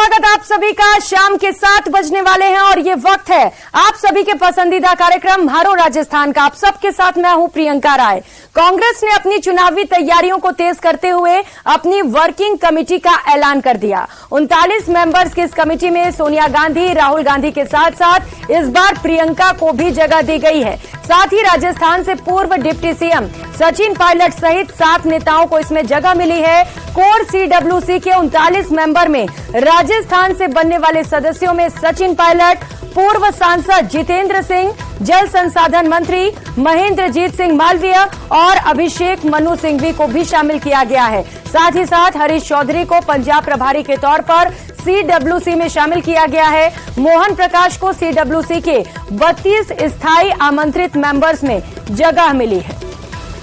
स्वागत आप सभी का। शाम के 7 बजने वाले हैं और ये वक्त है आप सभी के पसंदीदा कार्यक्रम म्हारो राजस्थान का। आप सबके साथ मैं हूं प्रियंका राय। कांग्रेस ने अपनी चुनावी तैयारियों को तेज करते हुए अपनी वर्किंग कमेटी का ऐलान कर दिया। 39 मेंबर्स की इस कमेटी में सोनिया गांधी, राहुल गांधी के साथ साथ इस बार प्रियंका को भी जगह दी गई है। साथ ही राजस्थान से पूर्व डिप्टी सीएम सचिन पायलट सहित 7 नेताओं को इसमें जगह मिली है। कोर सीडब्ल्यूसी के 39 मेंबर में राजस्थान से बनने वाले सदस्यों में सचिन पायलट, पूर्व सांसद जितेंद्र सिंह, जल संसाधन मंत्री महेंद्रजीत सिंह मालवीय और अभिषेक मनु सिंघवी को भी शामिल किया गया है। साथ ही साथ हरीश चौधरी को पंजाब प्रभारी के तौर पर सीडब्ल्यूसी में शामिल किया गया है। मोहन प्रकाश को सीडब्ल्यूसी के 32 स्थायी आमंत्रित मेंबर्स में जगह मिली है।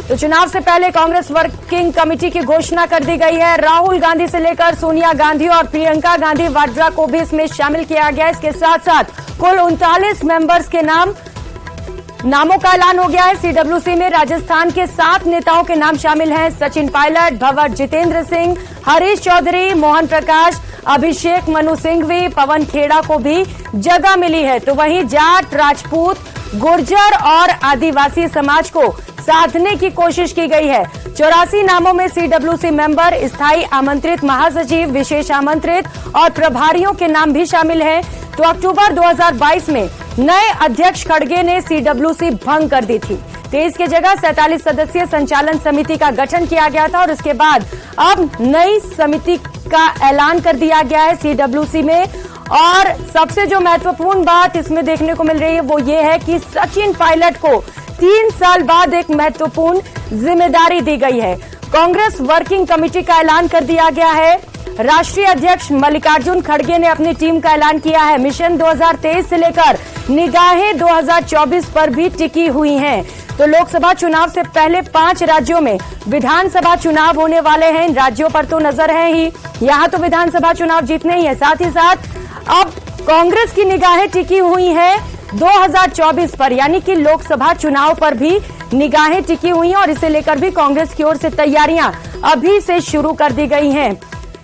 तो चुनाव से पहले कांग्रेस वर्किंग कमेटी की घोषणा कर दी गई है। राहुल गांधी से लेकर सोनिया गांधी और प्रियंका गांधी वाड्रा को भी इसमें शामिल किया गया है। इसके साथ साथ कुल 39 मेंबर्स के नामों का ऐलान हो गया है। सीडब्ल्यूसी में राजस्थान के 7 नेताओं के नाम शामिल हैं। सचिन पायलट, भंवर जितेंद्र सिंह, हरीश चौधरी, मोहन प्रकाश, अभिषेक मनु सिंघवी, पवन खेड़ा को भी जगह मिली है। तो वहीं जाट, राजपूत, गुर्जर और आदिवासी समाज को साधने की कोशिश की गई है। 84 नामों में सीडब्ल्यूसी मेंबर, स्थायी आमंत्रित महासचिव, विशेष आमंत्रित और प्रभारियों के नाम भी शामिल हैं। तो अक्टूबर 2022 में नए अध्यक्ष खड़गे ने सीडब्ल्यूसी भंग कर दी थी। 23 की जगह 47 सदस्यीय संचालन समिति का गठन किया गया था और उसके बाद अब नई समिति का ऐलान कर दिया गया है सीडब्ल्यूसी में। और सबसे जो महत्वपूर्ण बात इसमें देखने को मिल रही है वो ये है कि सचिन पायलट को 3 साल बाद एक महत्वपूर्ण जिम्मेदारी दी गई है। कांग्रेस वर्किंग कमेटी का ऐलान कर दिया गया है। राष्ट्रीय अध्यक्ष मल्लिकार्जुन खड़गे ने अपनी टीम का ऐलान किया है। मिशन 2023 से लेकर निगाहें 2024 पर भी टिकी हुई हैं। तो लोकसभा चुनाव से पहले 5 राज्यों में विधानसभा चुनाव होने वाले हैं। इन राज्यों पर तो नजर है ही, यहां तो विधानसभा चुनाव जीतने ही है। साथ ही साथ अब कांग्रेस की निगाहें टिकी हुई है 2024 पर, यानी कि लोकसभा चुनाव पर भी निगाहें टिकी हुई हैं और इसे लेकर भी कांग्रेस की ओर से तैयारियां अभी से शुरू कर दी गई हैं।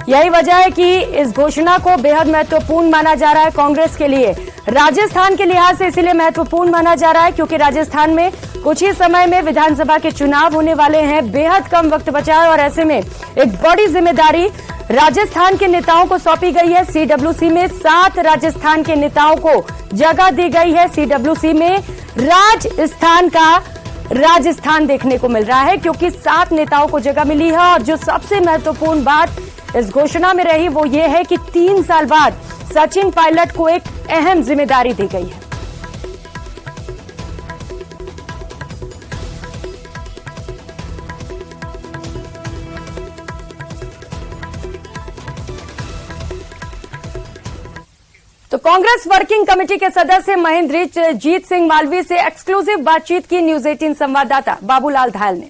यही वजह है कि इस घोषणा को बेहद महत्वपूर्ण माना जा रहा है कांग्रेस के लिए। राजस्थान के लिहाज से इसलिए महत्वपूर्ण माना जा रहा है क्योंकि राजस्थान में कुछ ही समय में विधानसभा के चुनाव होने वाले हैं। बेहद कम वक्त बचा है और ऐसे में एक बड़ी जिम्मेदारी राजस्थान के नेताओं को सौंपी गई है। सीडब्ल्यूसी में 7 राजस्थान के नेताओं को जगह दी गई है। सीडब्ल्यूसी में राजस्थान देखने को मिल रहा है क्योंकि 7 नेताओं को जगह मिली है। और जो सबसे महत्वपूर्ण बात इस घोषणा में रही वो ये है कि 3 साल बाद सचिन पायलट को एक अहम जिम्मेदारी दी गई है। तो कांग्रेस वर्किंग कमेटी के सदस्य महेंद्रजीत सिंह मालवीय से एक्सक्लूसिव बातचीत की न्यूज 18 संवाददाता बाबूलाल धायल ने।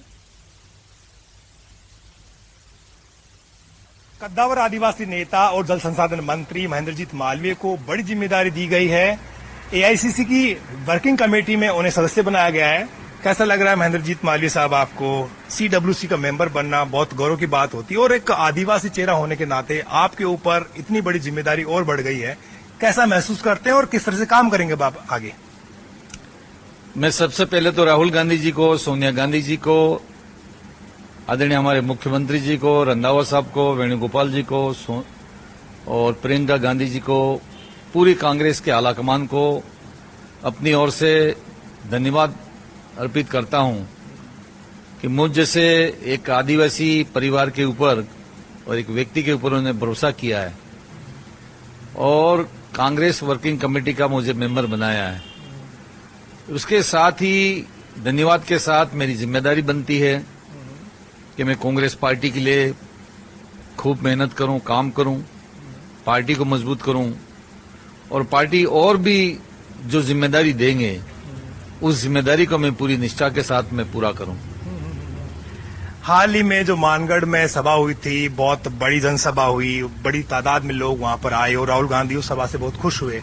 कद्दावर आदिवासी नेता और जल संसाधन मंत्री महेंद्रजीत मालवीय को बड़ी जिम्मेदारी दी गई है। एआईसीसी की वर्किंग कमेटी में उन्हें सदस्य बनाया गया है। कैसा लग रहा है महेंद्रजीत मालवीय साहब आपको? सीडब्ल्यूसी का मेंबर बनना बहुत गौरव की बात होती है और एक आदिवासी चेहरा होने के नाते आपके ऊपर इतनी बड़ी जिम्मेदारी और बढ़ गई है। कैसा महसूस करते हैं और किस तरह से काम करेंगे आप आगे? मैं सबसे पहले तो राहुल गांधी जी को, सोनिया गांधी जी को, आदरणीय हमारे मुख्यमंत्री जी को, रंधावा साहब को, वेणुगोपाल जी को और प्रियंका गांधी जी को, पूरी कांग्रेस के आलाकमान को अपनी ओर से धन्यवाद अर्पित करता हूं कि मुझ जैसे एक आदिवासी परिवार के ऊपर और एक व्यक्ति के ऊपर उन्होंने भरोसा किया है और कांग्रेस वर्किंग कमेटी का मुझे मेंबर बनाया है। उसके साथ ही धन्यवाद के साथ मेरी जिम्मेदारी बनती है कि मैं कांग्रेस पार्टी के लिए खूब मेहनत करूं, काम करूं, पार्टी को मजबूत करूं और पार्टी और भी जो जिम्मेदारी देंगे उस जिम्मेदारी को मैं पूरी निष्ठा के साथ में पूरा करूं। हाल ही में जो मानगढ़ में सभा हुई थी, बहुत बड़ी जनसभा हुई, बड़ी तादाद में लोग वहां पर आए और राहुल गांधी उस सभा से बहुत खुश हुए।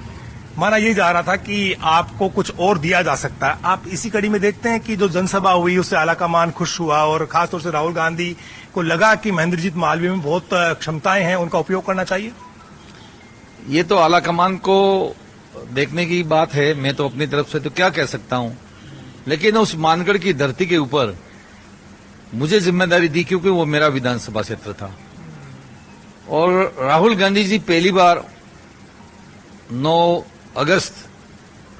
माना यही जा रहा था कि आपको कुछ और दिया जा सकता है। आप इसी कड़ी में देखते हैं कि जो जनसभा हुई उससे आलाकमान खुश हुआ और खासतौर से राहुल गांधी को लगा कि महेंद्रजीत मालवीय में बहुत क्षमताएं हैं, उनका उपयोग करना चाहिए। ये तो आला कमान को देखने की बात है। मैं तो अपनी तरफ से तो क्या कह सकता हूं, लेकिन उस मानगढ़ की धरती के ऊपर मुझे जिम्मेदारी दी क्योंकि वो मेरा विधानसभा क्षेत्र था। और राहुल गांधी जी पहली बार 9 अगस्त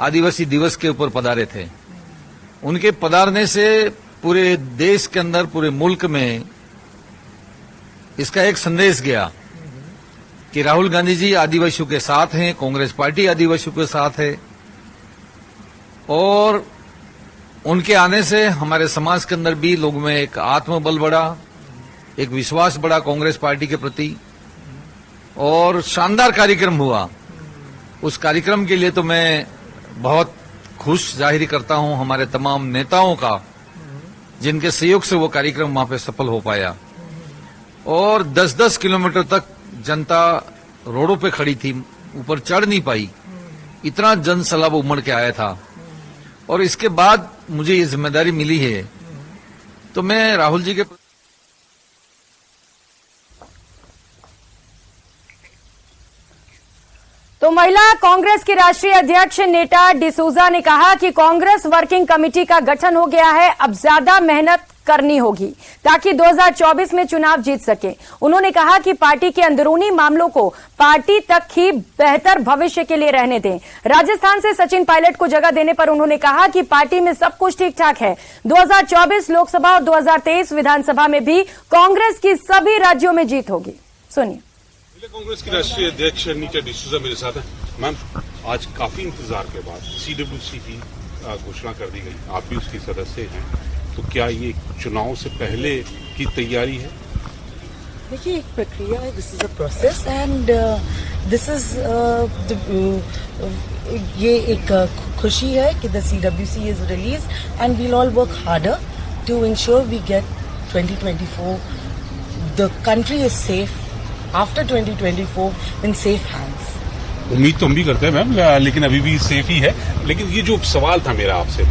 आदिवासी दिवस के ऊपर पधारे थे। उनके पधारने से पूरे देश के अंदर, पूरे मुल्क में इसका एक संदेश गया कि राहुल गांधी जी आदिवासियों के साथ हैं, कांग्रेस पार्टी आदिवासियों के साथ है। और उनके आने से हमारे समाज के अंदर भी लोगों में एक आत्मबल बढ़ा, एक विश्वास बढ़ा कांग्रेस पार्टी के प्रति, और शानदार कार्यक्रम हुआ। उस कार्यक्रम के लिए तो मैं बहुत खुश जाहिर करता हूं हमारे तमाम नेताओं का, जिनके सहयोग से वो कार्यक्रम वहां पे सफल हो पाया। और 10-10 किलोमीटर तक जनता रोडों पे खड़ी थी, ऊपर चढ़ नहीं पाई, इतना जन सैलाब उमड़ के आया था। और इसके बाद मुझे ये जिम्मेदारी मिली है, तो मैं राहुल जी के तो महिला कांग्रेस की राष्ट्रीय अध्यक्ष नेटा डिसूजा ने कहा कि कांग्रेस वर्किंग कमेटी का गठन हो गया है, अब ज्यादा मेहनत करनी होगी ताकि 2024 में चुनाव जीत सके। उन्होंने कहा कि पार्टी के अंदरूनी मामलों को पार्टी तक ही बेहतर भविष्य के लिए रहने दें। राजस्थान से सचिन पायलट को जगह देने पर उन्होंने कहा कि पार्टी में सब कुछ ठीक ठाक है। 2024 लोकसभा और 2023 विधानसभा में भी कांग्रेस की सभी राज्यों में जीत होगी। सुनिए। कांग्रेस की राष्ट्रीय अध्यक्ष नीता डिसूजा मेरे साथ है। मैम, आज काफी इंतजार के बाद सीडब्ल्यूसी की घोषणा कर दी गई, आप भी उसकी सदस्य हैं, तो क्या ये चुनाव से पहले की तैयारी है? देखिए, एक प्रक्रिया है, this is a process and this is ये एक खुशी है कि the CWC is release and we'll all work harder to ensure we get 2024 the country is safe after 2024 in safe hands. उम्मीद तो हम भी करते हैं मैम, लेकिन अभी भी सेफ ही है। लेकिन ये जो सवाल था मेरा आपसे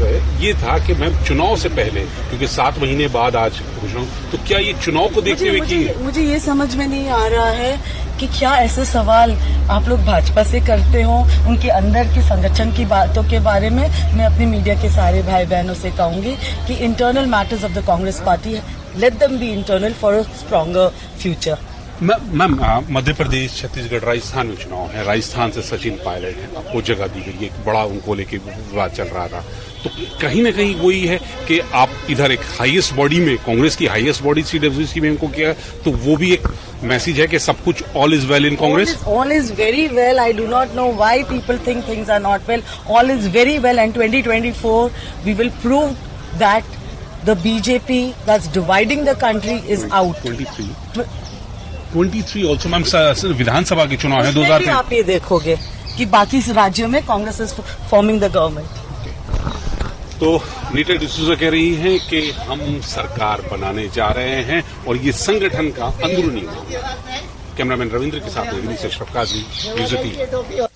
ये था कि मैम चुनाव से पहले, क्योंकि 7 महीने बाद आज घोषणा, तो क्या ये चुनाव को देखते हुए कि मुझे ये समझ में नहीं आ रहा है कि क्या ऐसे सवाल आप लोग भाजपा से करते हो उनके अंदर की संगठन की बातों के बारे में। मैं अपनी मीडिया के सारे भाई बहनों से कहूंगी कि internal matters of the Congress party, let them be internal for a stronger future. Ma'am, Madhya Pradesh, Chhattisgarh, Rajasthan में चुनाव है। राजस्थान से सचिन पायलट है, आपको जगह दी गई, एक बड़ा उनको लेके विवाद चल रहा था। तो कहीं ना कहीं वही है कि आप इधर एक हाईएस्ट बॉडी में, कांग्रेस की हाईएस्ट बॉडी सीडब्ल्यूसी में उनको किया, तो वो भी एक मैसेज है कि सब कुछ all is well in Congress. All is very well. I do not know why people think things are not well. All is very well and 2024 we will prove that the BJP that's dividing the country is out. 23 also ma'am, विधानसभा के चुनाव है 2023। आप ये देखोगे कि बाकी राज्यों में Congress is forming the government. तो नीता डिसूजा कह रही हैं कि हम सरकार बनाने जा रहे हैं और ये संगठन का अंदरूनी मामला है। कैमरामैन रविंद्र के साथ दिल्ली से अशरफ काजी, न्यूज़ 18।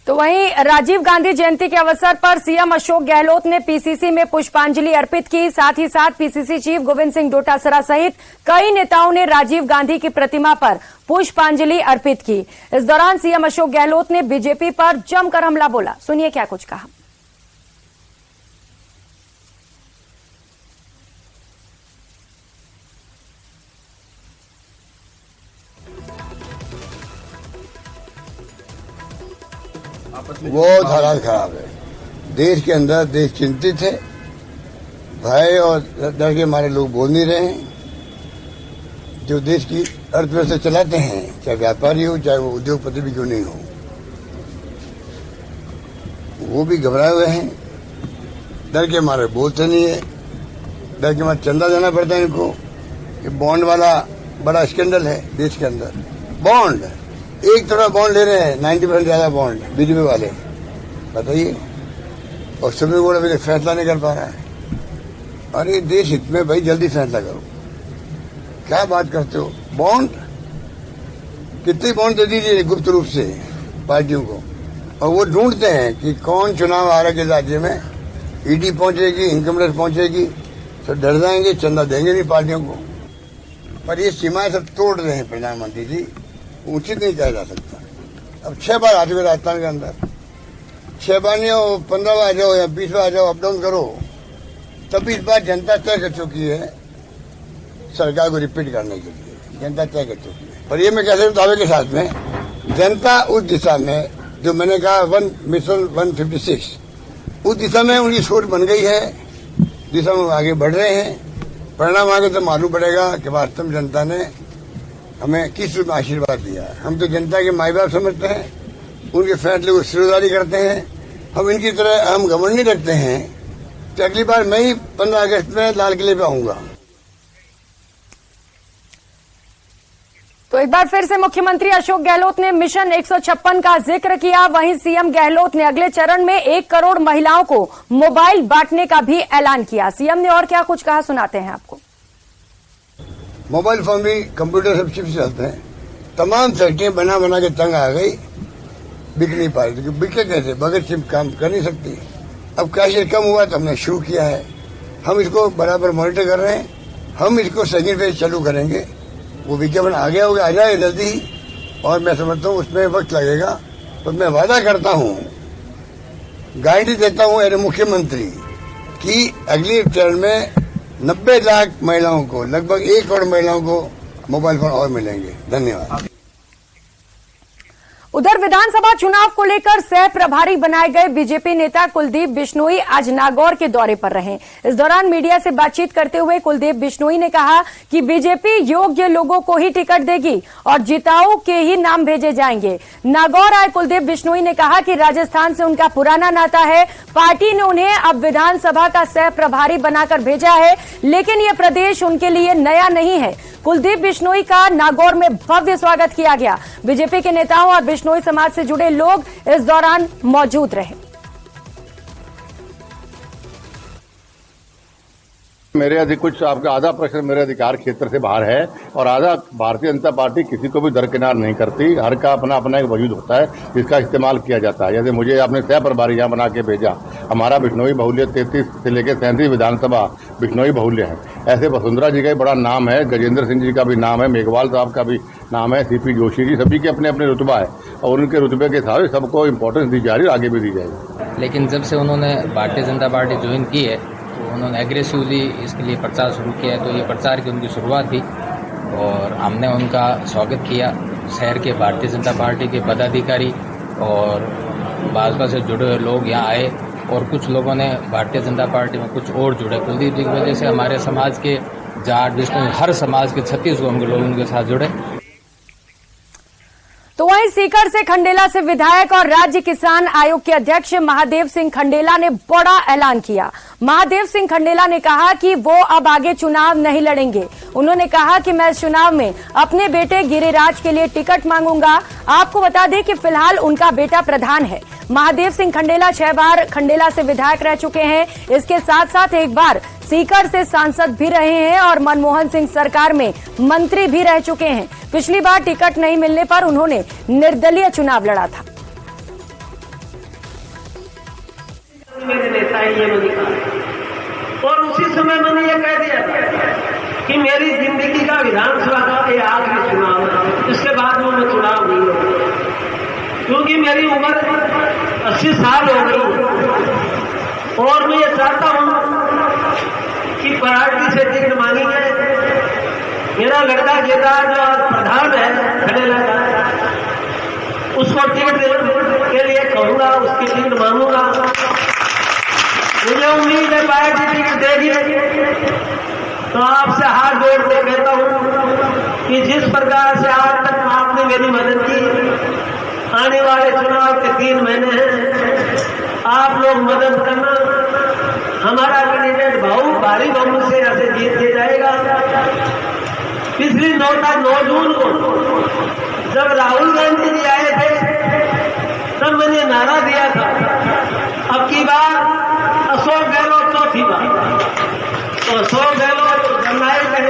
तो वहीं राजीव गांधी जयंती के अवसर पर सीएम अशोक गहलोत ने पीसीसी में पुष्पांजलि अर्पित की। साथ ही साथ पीसीसी चीफ गोविंद सिंह डोटासरा सहित कई नेताओं ने राजीव गांधी की प्रतिमा पर पुष्पांजलि अर्पित की। इस दौरान सीएम अशोक गहलोत ने बीजेपी पर जमकर हमला बोला। सुनिए क्या कुछ कहा। बहुत हालात खराब है देश के अंदर। देश चिंतित है, भय और डर के मारे लोग बोल नहीं रहे हैं। जो देश की अर्थव्यवस्था चलाते हैं, चाहे व्यापारी हो चाहे वो उद्योगपति भी क्यों नहीं हो, वो भी घबराए हुए हैं, डर के मारे बोलते नहीं है। डर के मारे चंदा देना पड़ता है इनको। ये बॉन्ड वाला बड़ा स्कैंडल है देश के अंदर। बॉन्ड एक तरह बॉन्ड ले रहे हैं, 90% ज्यादा बॉन्ड बीजेपी वाले, बताइए। और सुप्रीम कोर्ट अभी तक फैसला नहीं कर पा रहा है। अरे देश हित में भाई जल्दी फैसला करो, क्या बात करते हो। बॉन्ड कितने बॉन्ड दे दीजिए गुप्त रूप से पार्टियों को, और वो ढूंढते हैं कि कौन चुनाव आ रहा है किस राज्य में। ईडी पहुंचेगी, इनकम टैक्स पहुंचेगी, सब डर जाएंगे, चंदा देंगे नहीं पार्टियों को। पर ये सीमाएं सब तोड़ रहे हैं प्रधानमंत्री जी, उचित नहीं कहा जा सकता। अब 6 बार आ चुके राजस्थान के अंदर, 6 बार नहीं हो, 15 बार आ जाओ या 20 बार आ जाओ, अप डाउन करो, तब इस बार जनता तय कर चुकी है सरकार को रिपीट करने के लिए, जनता तय कर चुकी है। पर ये मैं कह सकता हूँ दावे के साथ में, जनता उस दिशा में जो मैंने कहा 1 मिशन 156, उस दिशा में उनकी सोच बन गई है, दिशा में आगे बढ़ रहे हैं। परिणाम आगे तो मालूम पड़ेगा कि वास्तव में जनता ने हमें किस रूप में आशीर्वाद दिया है। हम तो जनता के माई बाप समझते हैं, उनके फैसले को सिरदारी करते हैं। हम इनकी तरह हम घमंड नहीं रखते हैं कि अगली बार मैं ही 15 अगस्त में लाल किले पे आऊंगा। तो एक बार फिर से मुख्यमंत्री अशोक गहलोत ने मिशन 156 का जिक्र किया। वहीं सीएम गहलोत ने अगले चरण में 1 करोड़ महिलाओं को मोबाइल बांटने का भी ऐलान किया। सीएम ने और क्या कुछ कहा, सुनाते हैं आपको। मोबाइल फोन भी कंप्यूटर सब चिप से चलते हैं। तमाम फैक्ट्रियां बना बना के तंग आ गई, बिक नहीं पा रही। बिके कैसे, बगैर चिप काम कर नहीं सकती। अब कैश कम हुआ तो हमने शुरू किया है, हम इसको बराबर मॉनिटर कर रहे हैं। हम इसको सेकेंड फेज चालू करेंगे, वो विज्ञापन आगे होगा, आ जाए जल्दी ही, और मैं समझता हूँ उसमें वक्त लगेगा। तो मैं वादा करता हूँ, गारंटी देता हूँ एज मुख्यमंत्री कि अगले चरण में 90 लाख महिलाओं को, लगभग 1 करोड़ महिलाओं को मोबाइल फोन और मिलेंगे। धन्यवाद। उधर विधानसभा चुनाव को लेकर सह प्रभारी बनाए गए बीजेपी नेता कुलदीप बिश्नोई आज नागौर के दौरे पर रहे। इस दौरान मीडिया से बातचीत करते हुए कुलदीप बिश्नोई ने कहा कि बीजेपी योग्य लोगों को ही टिकट देगी और जिताऊ के ही नाम भेजे जाएंगे। नागौर आए कुलदीप बिश्नोई ने कहा कि राजस्थान से उनका पुराना नाता है, पार्टी ने उन्हें अब विधानसभा का सह प्रभारी बनाकर भेजा है, लेकिन ये प्रदेश उनके लिए नया नहीं है। कुलदीप बिश्नोई का नागौर में भव्य स्वागत किया गया। बीजेपी के नेताओं और बिश्नोई समाज से जुड़े लोग इस दौरान मौजूद रहे। मेरे कुछ आपका आधा प्रश्न मेरे अधिकार क्षेत्र से बाहर है और आधा भारतीय जनता पार्टी किसी को भी दरकिनार नहीं करती। हर का अपना अपना एक वजूद होता है जिसका इस्तेमाल किया जाता है। जैसे मुझे आपने सह प्रभारी यहाँ बना के भेजा, हमारा बिश्नोई बहुल्य 33 से लेकर 37 विधानसभा बिश्नोई बहुल्य है। ऐसे वसुंधरा जी का भी बड़ा नाम है, गजेंद्र सिंह जी का भी नाम है, मेघवाल साहब का भी नाम है, सीपी जोशी जी, सभी के अपने अपने रुतबा है और उनके रुतबे के हिसाब से सबको इम्पोर्टेंस दी जा रही है, आगे भी दी जाएगी। लेकिन जब से उन्होंने भारतीय जनता पार्टी ज्वाइन की है तो उन्होंने एग्रेसिवली इसके लिए प्रचार शुरू किया है। तो ये प्रचार की उनकी शुरुआत थी और हमने उनका स्वागत किया। शहर के भारतीय जनता पार्टी के पदाधिकारी और भाजपा से जुड़े हुए लोग यहाँ आए और कुछ लोगों ने भारतीय जनता पार्टी में कुछ और जुड़े। कुलदीप जी की वजह से हमारे समाज के जाट बिश्नोई हर समाज के 36 लोग उनके साथ जुड़े। तो वहीं सीकर से खंडेला से विधायक और राज्य किसान आयोग के अध्यक्ष महादेव सिंह खंडेला ने बड़ा ऐलान किया। महादेव सिंह खंडेला ने कहा कि वो अब आगे चुनाव नहीं लड़ेंगे। उन्होंने कहा कि मैं इस चुनाव में अपने बेटे गिरिराज के लिए टिकट मांगूंगा। आपको बता दें कि फिलहाल उनका बेटा प्रधान है। महादेव सिंह खंडेला 6 बार खंडेला से विधायक रह चुके हैं। इसके साथ साथ एक बार सीकर से सांसद भी रहे हैं और मनमोहन सिंह सरकार में मंत्री भी रह चुके हैं। पिछली बार टिकट नहीं मिलने पर उन्होंने निर्दलीय चुनाव लड़ा था। मेरे नेता है ये मैंने कहा और उसी समय मैंने ये कह दिया कि मेरी जिंदगी का विधानसभा का ये आखिरी चुनाव है, इसके बाद में मैं चुनाव नहीं लूंगा क्योंकि मेरी उम्र 80 साल हो गई और मैं ये चाहता हूं कि पार्टी से टिकट मांगी जाए। मेरा लड़का गिरिराज जो प्रधान है खंडेला का, उसको टिकट के लिए कहूंगा, उसकी टिकट मांगूंगा। मुझे उम्मीद है पार्टी टिकट देगी तो आपसे हाथ जोड़ के कहता हूं कि जिस प्रकार से आज तक आपने मेरी मदद की, आने वाले चुनाव के 3 महीने हैं, आप लोग मदद करना। हमारा कैंडिडेट भारी बहुमत से यहाँ से जीत के जाएगा। पिछली 9 जून को जब राहुल गांधी जी आए थे तब मैंने नारा दिया था, अब की बार अशोक गहलोत चौथी बार। तो अशोक गहलोत जननायक है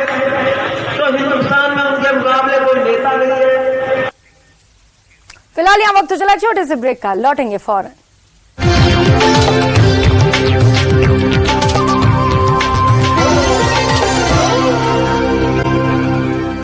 तो हिंदुस्तान में उनके मुकाबले कोई नेता नहीं है। फिलहाल यहाँ वक्त चला छोटे से ब्रेक का, लौटेंगे फौरन।